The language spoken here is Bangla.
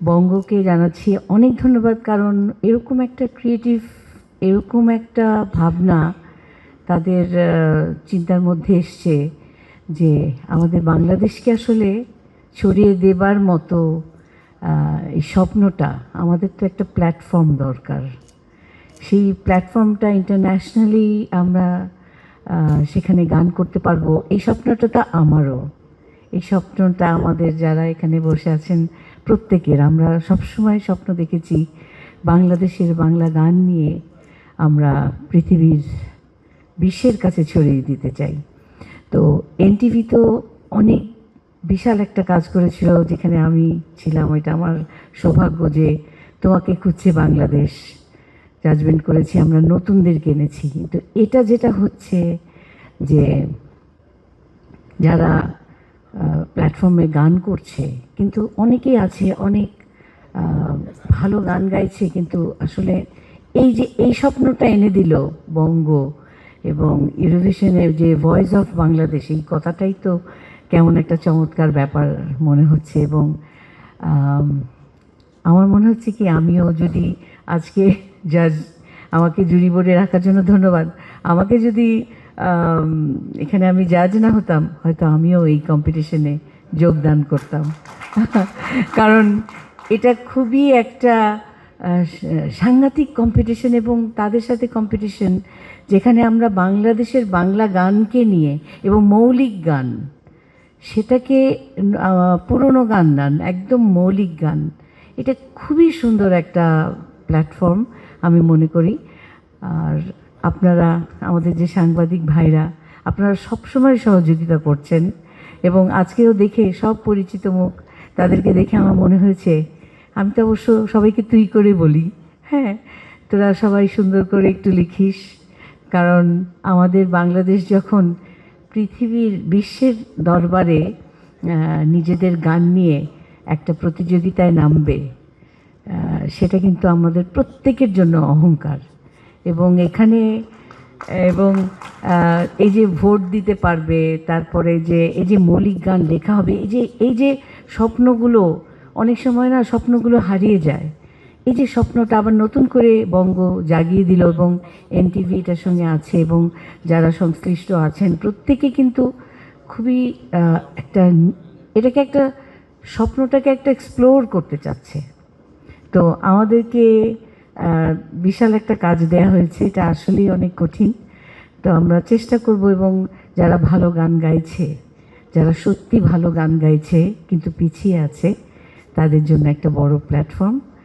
বঙ্গকে জানাচ্ছি অনেক ধন্যবাদ, কারণ এরকম একটা ক্রিয়েটিভ, এরকম একটা ভাবনা তাদের চিন্তার মধ্যে এসছে যে আমাদের বাংলাদেশকে আসলে ছড়িয়ে দেবার মতো এই স্বপ্নটা, আমাদের তো একটা প্ল্যাটফর্ম দরকার। সেই প্ল্যাটফর্মটা ইন্টারন্যাশনালি আমরা সেখানে গান করতে পারবো, এই স্বপ্নটা তো আমারও, এই স্বপ্নটা আমাদের যারা এখানে বসে আছেন প্রত্যেকের। আমরা সবসময় স্বপ্ন দেখেছি বাংলাদেশের বাংলা গান নিয়ে আমরা পৃথিবীর বিশ্বের কাছে ছড়িয়ে দিতে চাই। তো এনটিভি তো অনেক বিশাল একটা কাজ করেছিল, যেখানে আমি ছিলাম। ওইটা আমার সৌভাগ্য যে তোমাকে খুঁজছে বাংলাদেশ জাজমেন্ট করেছি, আমরা নতুনদেরকে এনেছি। কিন্তু এটা যেটা হচ্ছে যে যারা প্ল্যাটফর্মে গান করছে, কিন্তু অনেকেই আছে অনেক ভালো গান গাইছে, কিন্তু আসলে এই যে এই স্বপ্নটা এনে দিল বঙ্গ এবং ইউরোভিশনের যে ভয়েস অফ বাংলাদেশ, এই কথাটাই তো কেমন একটা চমৎকার ব্যাপার মনে হচ্ছে। এবং আমার মনে হচ্ছে কি আমিও যদি আজকে জাজ, আমাকে জুরি বোর্ডে রাখার জন্য ধন্যবাদ, আমাকে যদি এখানে আমি জাজ না হতাম, হয়তো আমিও এই কম্পিটিশনে যোগদান করতাম। কারণ এটা খুবই একটা সাংঘাতিক কম্পিটিশন, এবং তাদের সাথে কম্পিটিশন যেখানে আমরা বাংলাদেশের বাংলা গানকে নিয়ে এবং মৌলিক গান, সেটাকে পুরনো গান না, একদম মৌলিক গান, এটা খুবই সুন্দর একটা প্ল্যাটফর্ম আমি মনে করি। আর আপনারা আমাদের যে সাংবাদিক ভাইরা, আপনারা সবসময় সহযোগিতা করছেন, এবং আজকেও দেখে সব পরিচিত মুখ, তাদেরকে দেখে আমার মনে হয়েছে, আমি তো অবশ্য সবাইকে তুই করে বলি, হ্যাঁ, তোরা সবাই সুন্দর করে একটু লিখিস, কারণ আমাদের বাংলাদেশ যখন পৃথিবীর বিশ্বের দরবারে নিজেদের গান নিয়ে একটা প্রতিযোগিতায় নামবে, সেটা কিন্তু আমাদের প্রত্যেকের জন্য অহংকার। এবং এখানে এবং এই যে ভোট দিতে পারবে, তারপরে যে এই যে মৌলিক গান লেখা হবে, এই যে স্বপ্নগুলো, অনেক সময় না স্বপ্নগুলো হারিয়ে যায়, এই যে স্বপ্নটা আবার নতুন করে বঙ্গ জাগিয়ে দিল, এবং এনটিভি এটার সঙ্গে আছে, এবং যারা সংশ্লিষ্ট আছেন প্রত্যেকে কিন্তু খুবই একটা এটাকে একটা স্বপ্নটাকে একটা এক্সপ্লোর করতে চাচ্ছে। তো আমাদেরকে বিশাল একটা কাজ দেয়া হয়েছে, এটা আসলেই অনেক কঠিন। তো আমরা চেষ্টা করব, এবং যারা ভালো গান গাইছে, যারা সত্যি ভালো গান গাইছে কিন্তু পিছিয়ে আছে, তাদের জন্য একটা বড় প্ল্যাটফর্ম